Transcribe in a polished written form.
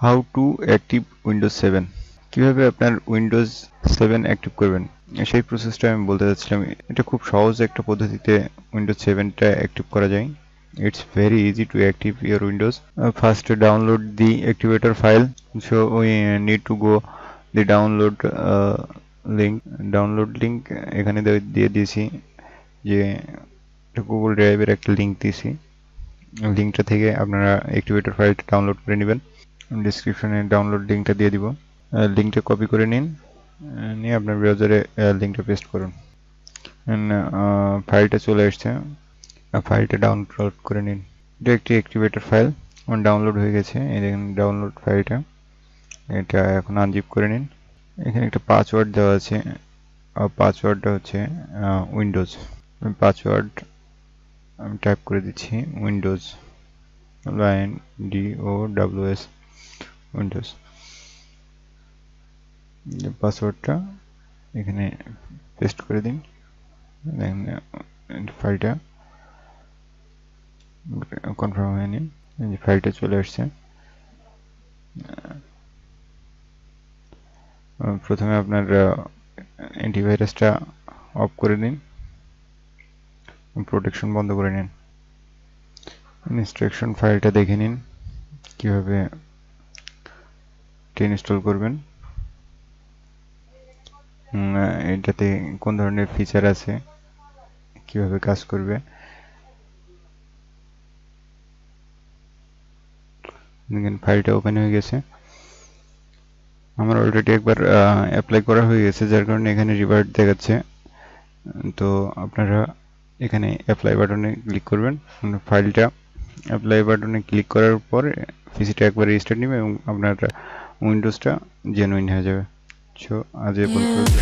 How to active Windows 7 কিভাবে আপনার Windows 7 active করবেন সেই প্রসেসটা আমি বলতে চাচ্ছিলাম। এটা খুব সহজ একটা পদ্ধতিতে উইন্ডোজ 7টা অ্যাক্টিভ করা যায়। It's very easy to active your Windows. First download the activator file. So we need to go the download link. Download link এখানে দিয়ে দিয়েছি যে গুগল ড্রাইভের একটা লিংক দিয়েছি। লিঙ্কটা থেকে আপনারা অ্যাক্টিভেটর ফাইলটা ডাউনলোড করে নেবেন। ডিসক্রিপশনে ডাউনলোড লিঙ্কটা দিয়ে দিব। লিঙ্কটা কপি করে নিন, নিয়ে আপনার ব্রাউজারে লিঙ্কটা পেস্ট করুন। ফাইলটা চলে আসছে, ফাইলটা ডাউনলোড করে নিন। এটা একটি অ্যাক্টিভেটর ফাইল ডাউনলোড হয়ে গেছে। এই দেখুন ডাউনলোড ফাইলটা, এটা এখন আনজিপ করে নিন। এখানে একটা পাসওয়ার্ড দেওয়া আছে, পাসওয়ার্ডটা হচ্ছে উইন্ডোজ। পাসওয়ার্ড আমি টাইপ করে দিচ্ছি উইন্ডোজ, WINDOWS উইন্ডোজ। পাসওয়ার্ডটা এখানে পেস্ট করে দিন। দেখেন ফাইলটা কনফার্ম হয়ে নিন, এই ফাইলটা চলে আসছে। প্রথমে আপনার অ্যান্টিভাইরাসটা অফ করে দিন, প্রোটেকশন বন্ধ করে নিন। ইনস্ট্রাকশন ফাইলটা দেখে নিন কিভাবে ইনস্টল করবেন, এটাতে কোন ধরনের ফিচার আছে, কিভাবে কাজ করবে। দেখেন ফাইলটা ওপেন হয়ে গেছে। আমার অলরেডি একবার অ্যাপ্লাই করা হয়ে গেছে, যার কারণে এখানে রিভার্ট দেখাচ্ছে। তো আপনারা এখানে অ্যাপ্লাই বাটনে ক্লিক করবেন। ফাইলটা অ্যাপ্লাই বাটনে ক্লিক করার পর পিসিটা একবার রিস্টার্ট নেবে এবং আপনার উইন্ডোজটা জেনুইন হয়ে যাবে। সো আজ এই পর্যন্ত।